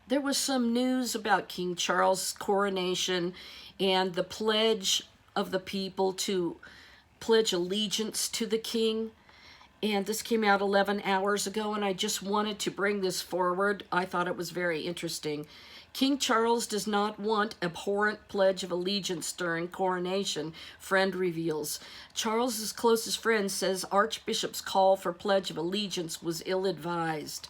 there was some news about King Charles' coronation and the pledge of the people to pledge allegiance to the king. And this came out 11 hours ago, and I just wanted to bring this forward. I thought it was very interesting. King Charles does not want abhorrent pledge of allegiance during coronation, friend reveals. Charles's closest friend says Archbishop's call for pledge of allegiance was ill-advised.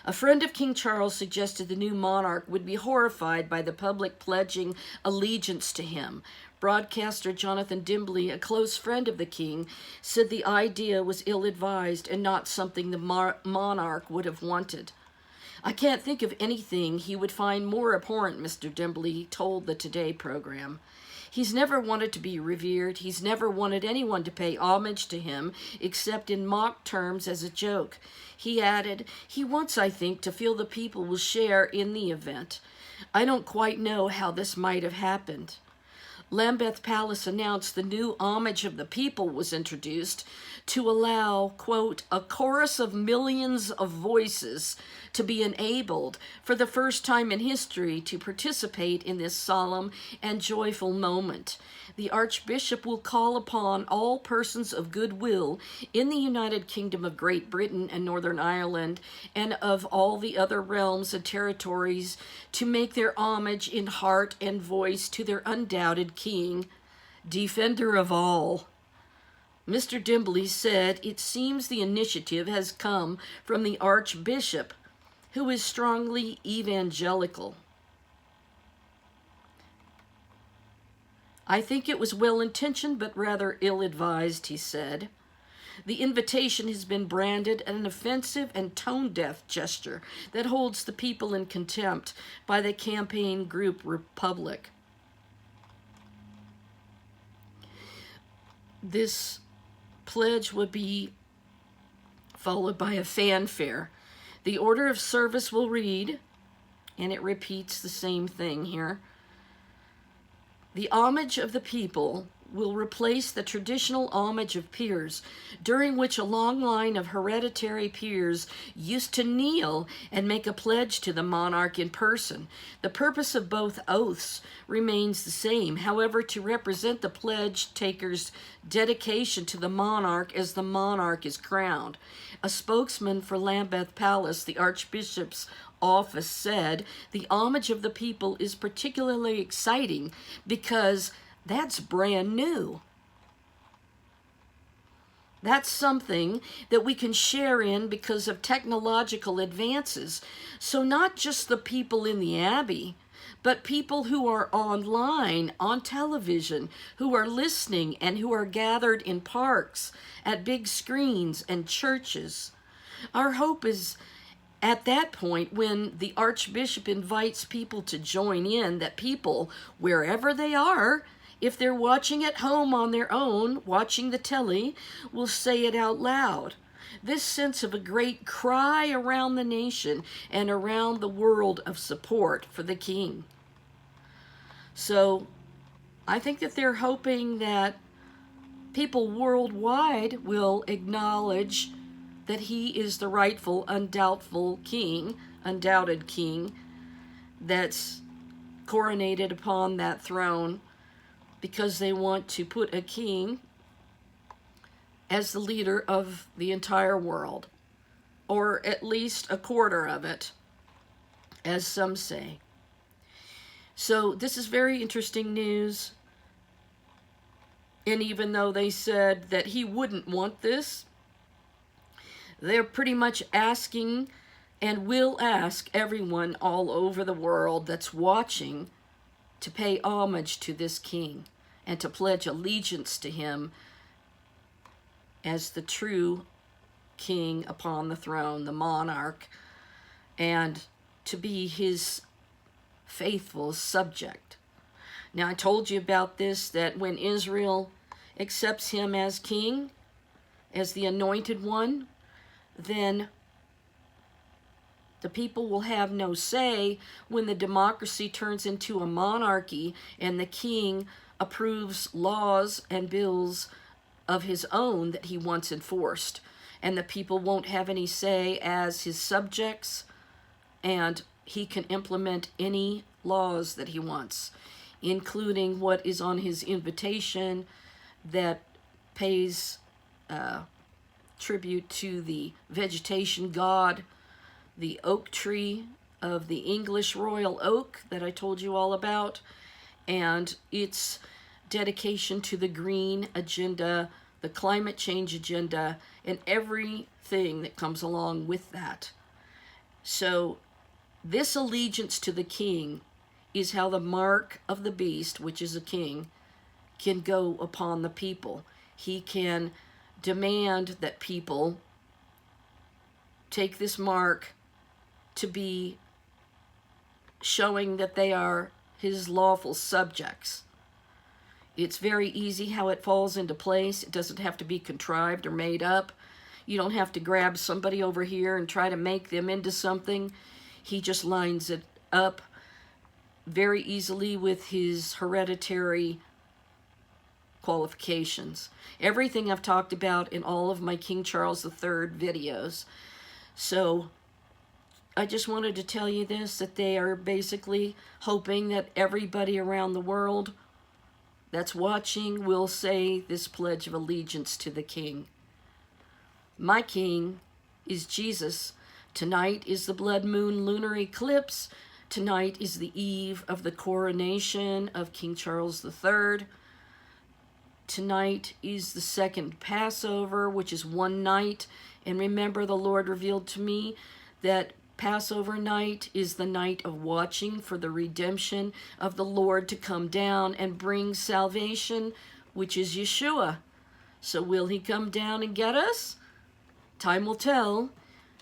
A friend of King Charles suggested the new monarch would be horrified by the public pledging allegiance to him. Broadcaster Jonathan Dimbley, a close friend of the king, said the idea was ill-advised and not something the monarch would have wanted. I can't think of anything he would find more abhorrent, Mr. Dimbley told the Today program. He's never wanted to be revered. He's never wanted anyone to pay homage to him, except in mock terms as a joke. He added, he wants, I think, to feel the people will share in the event. I don't quite know how this might have happened. Lambeth Palace announced the new Homage of the People was introduced to allow, quote, a chorus of millions of voices to be enabled for the first time in history to participate in this solemn and joyful moment. The Archbishop will call upon all persons of goodwill in the United Kingdom of Great Britain and Northern Ireland and of all the other realms and territories to make their homage in heart and voice to their undoubted King, defender of all. Mr. Dimbley said it seems the initiative has come from the Archbishop, who is strongly evangelical. I think it was well-intentioned but rather ill-advised, he said. The invitation has been branded an offensive and tone-deaf gesture that holds the people in contempt by the campaign group Republic. This pledge would be followed by a fanfare. The order of service will read, and it repeats the same thing here. The homage of the people will replace the traditional homage of peers, during which a long line of hereditary peers used to kneel and make a pledge to the monarch in person. The purpose of both oaths remains the same, however, to represent the pledge taker's dedication to the monarch as the monarch is crowned. A spokesman for Lambeth Palace, the Archbishop's office, said the homage of the people is particularly exciting because that's brand new. That's something that we can share in because of technological advances. So not just the people in the Abbey, but people who are online, on television, who are listening and who are gathered in parks, at big screens and churches. Our hope is at that point, when the Archbishop invites people to join in, that people, wherever they are, if they're watching at home on their own, watching the telly, will say it out loud. This sense of a great cry around the nation and around the world of support for the king. So I think that they're hoping that people worldwide will acknowledge that he is the rightful, undoubted king that's coronated upon that throne, because they want to put a king as the leader of the entire world, or at least a quarter of it, as some say. So this is very interesting news. And even though they said that he wouldn't want this, they're pretty much asking and will ask everyone all over the world that's watching to pay homage to this king and to pledge allegiance to him as the true king upon the throne, the monarch, and to be his faithful subject. Now, I told you about this, that when Israel accepts him as king, as the anointed one, then the people will have no say when the democracy turns into a monarchy and the king approves laws and bills of his own that he wants enforced. And the people won't have any say as his subjects, and he can implement any laws that he wants, including what is on his invitation that pays tribute to the vegetation god, the oak tree of the English royal oak that I told you all about, and its dedication to the green agenda, the climate change agenda, and everything that comes along with that. So this allegiance to the king is how the mark of the beast, which is a king, can go upon the people. He can demand that people take this mark to be showing that they are his lawful subjects. It's very easy how it falls into place. It doesn't have to be contrived or made up. You don't have to grab somebody over here and try to make them into something. He just lines it up very easily with his hereditary qualifications. Everything I've talked about in all of my King Charles III videos. So I just wanted to tell you this, that they are basically hoping that everybody around the world that's watching will say this pledge of allegiance to the king. My king is Jesus. Tonight is the blood moon lunar eclipse. Tonight is the eve of the coronation of King Charles III. Tonight is the second Passover, which is one night. And remember, the Lord revealed to me that Passover night is the night of watching for the redemption of the Lord to come down and bring salvation, which is YESHUA. So will he come down and get us? Time will tell.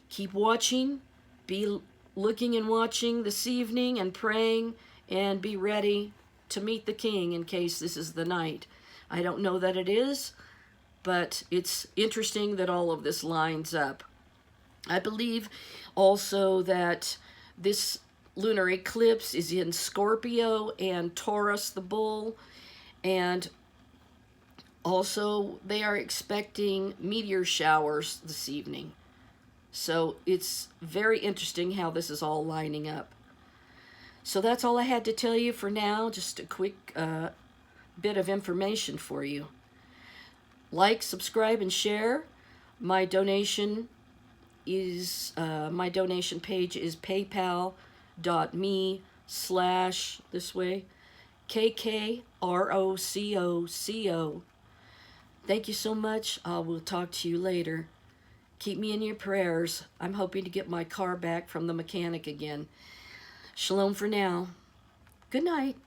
Keep watching. Be looking and watching this evening and praying, and be ready to meet the king in case this is the night. I don't know that it is, but it's interesting that all of this lines up. I believe also that this lunar eclipse is in Scorpio and Taurus the bull, and also they are expecting meteor showers this evening. So it's very interesting how this is all lining up. So that's all I had to tell you for now, just a quick bit of information for you. Like, subscribe, and share. My donation page is paypal.me/KKROCOCO. Thank you so much. I will talk to you later. Keep me in your prayers. I'm hoping to get my car back from the mechanic again. Shalom for now. Good night.